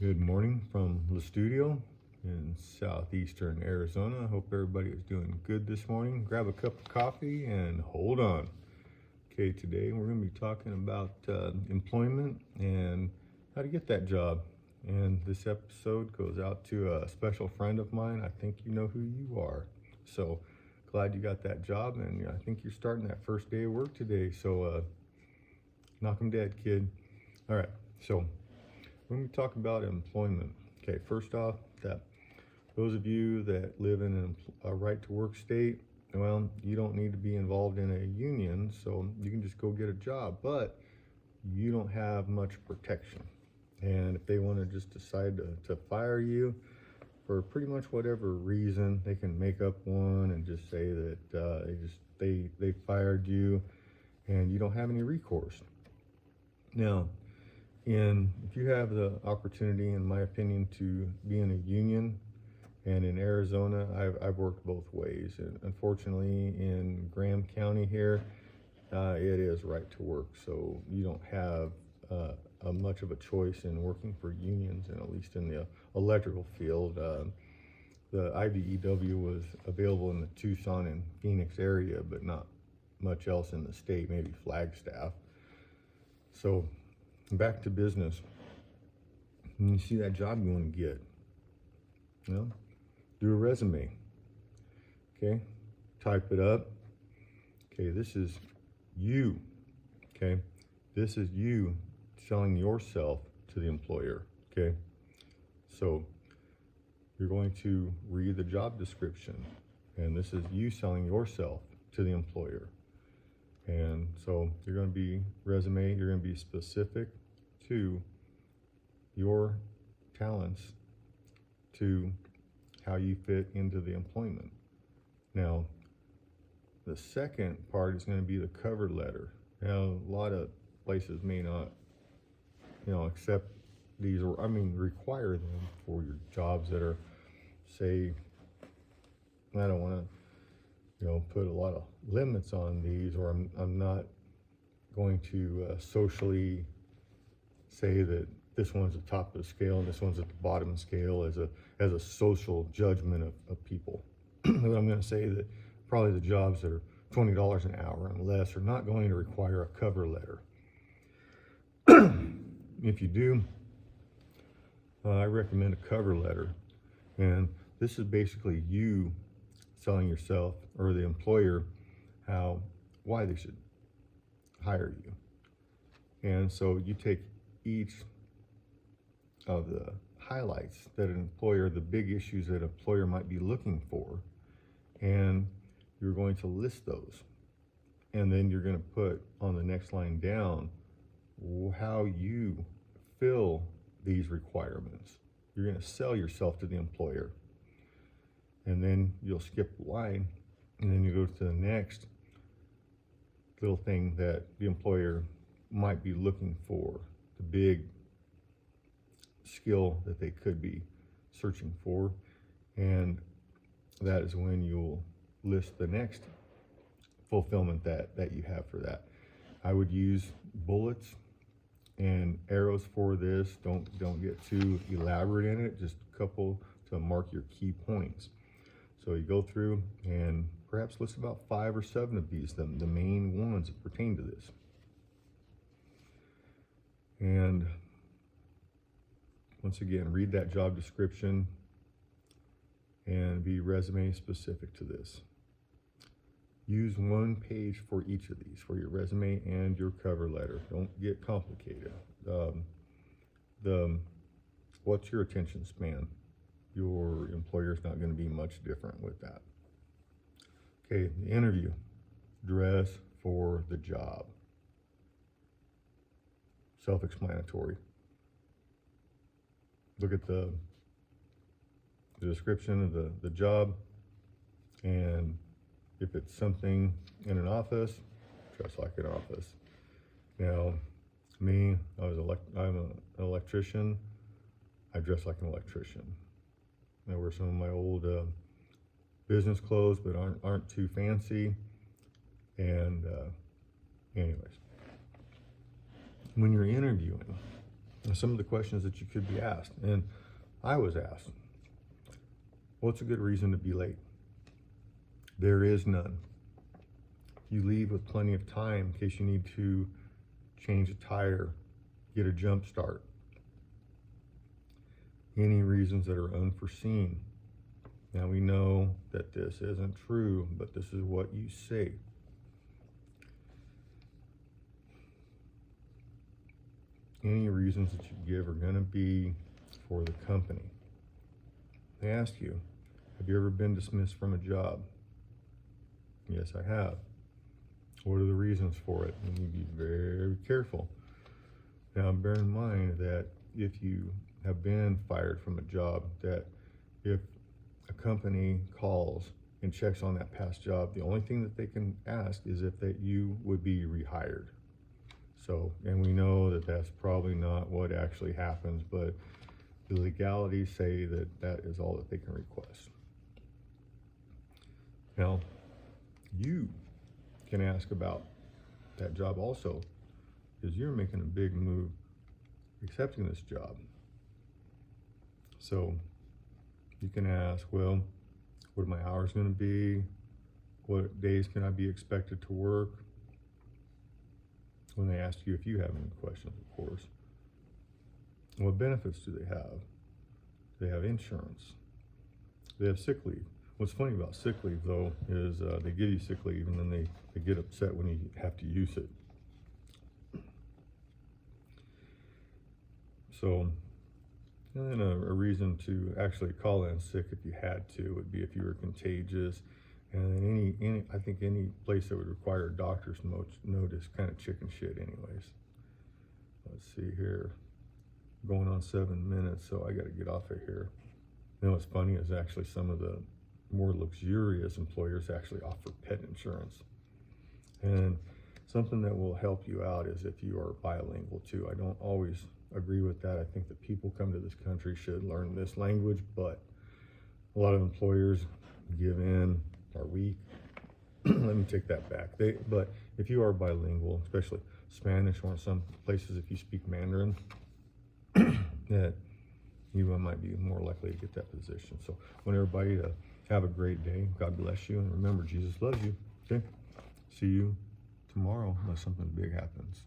Good morning from the studio in southeastern Arizona. I hope everybody is doing good this morning. Grab a cup of coffee and hold on. Okay, today we're going to be talking about employment and how to get that job. And this episode goes out to a special friend of mine. I think you know who you are. So glad you got that job, and I think you're starting that first day of work today. So knock 'em dead, kid. All right, so when we talk about employment, okay, first off, that those of you that live in a right to work state, well, you don't need to be involved in a union, so you can just go get a job, but you don't have much protection. And if they want to just decide to fire you for pretty much whatever reason, they can make up one and just say that they fired you and you don't have any recourse. Now, and if you have the opportunity, in my opinion, to be in a union, and in Arizona, I've worked both ways. And unfortunately, in Graham County here, it is right to work. So you don't have much of a choice in working for unions, and at least in the electrical field. The IBEW was available in the Tucson and Phoenix area, but not much else in the state, maybe Flagstaff. So back to business. When you see that job you want to get, do a resume. Okay, type it up. Okay, this is you. Okay, this is you selling yourself to the employer. Okay, so you're going to read the job description, and this is you selling yourself to the employer. And so you're going to be resume, you're going to be specific to your talents, to how you fit into the employment. Now, the second part is going to be the cover letter. Now, a lot of places may not, accept these, or require them for your jobs that are, say, I don't want to, put a lot of limits on these, or I'm not going to socially say that this one's at the top of the scale and this one's at the bottom of the scale as a social judgment of people. But I'm going to say that probably the jobs that are $20 an hour and less are not going to require a cover letter. If you do, I recommend a cover letter. And this is basically you selling yourself, or the employer, why they should hire you. And so you take each of the highlights that an employer, the big issues that an employer might be looking for, and you're going to list those. And then you're going to put on the next line down how you fill these requirements. You're going to sell yourself to the employer. And then you'll skip a line, and then you go to the next little thing that the employer might be looking for, the big skill that they could be searching for. And that is when you'll list the next fulfillment that you have for that. I would use bullets and arrows for this. Don't get too elaborate in it, just a couple to mark your key points. So you go through and perhaps list about 5 or 7 of these, the main ones that pertain to this. And once again, read that job description and be resume specific to this. Use one page for each of these, for your resume and your cover letter. Don't get complicated. What's your attention span? Your employer's not going to be much different with that. Okay, the interview. Dress for the job. Self-explanatory. Look at the description of the job, and if it's something in an office, dress like an office. Now, me, I'm an electrician. I dress like an electrician. I wear some of my old business clothes, but aren't too fancy. And anyways, when you're interviewing, some of the questions that you could be asked. And I was asked, what's a good reason to be late? There is none. You leave with plenty of time in case you need to change a tire, get a jump start. Any reasons that are unforeseen. Now we know that this isn't true, but this is what you say. Any reasons that you give are going to be for the company. They ask you, have you ever been dismissed from a job? Yes, I have. What are the reasons for it? You need to be very careful. Now, bear in mind that if you have been fired from a job, that if a company calls and checks on that past job, the only thing that they can ask is if that you would be rehired. So, and we know that that's probably not what actually happens, but the legalities say that that is all that they can request. Now, you can ask about that job also, because you're making a big move accepting this job. So you can ask, well, what are my hours going to be? What days can I be expected to work? When they ask you if you have any questions, of course. What benefits do they have? They have insurance. They have sick leave. What's funny about sick leave, though, is they give you sick leave and then they get upset when you have to use it. So, and then a reason to actually call in sick if you had to would be if you were contagious. And I think any place that would require a doctor's note is kind of chicken shit anyways. Let's see here. Going on 7 minutes, so I got to get off of here. You know what's funny is actually some of the more luxurious employers actually offer pet insurance. And something that will help you out is if you are bilingual too. I don't always agree with that. I think that people come to this country should learn this language, but a lot of employers give in, are weak. Let me take that back. But if you are bilingual, especially Spanish, or in some places if you speak Mandarin, that you might be more likely to get that position. So I want everybody to have a great day. God bless you, and remember, Jesus loves you. Okay? See you tomorrow unless something big happens.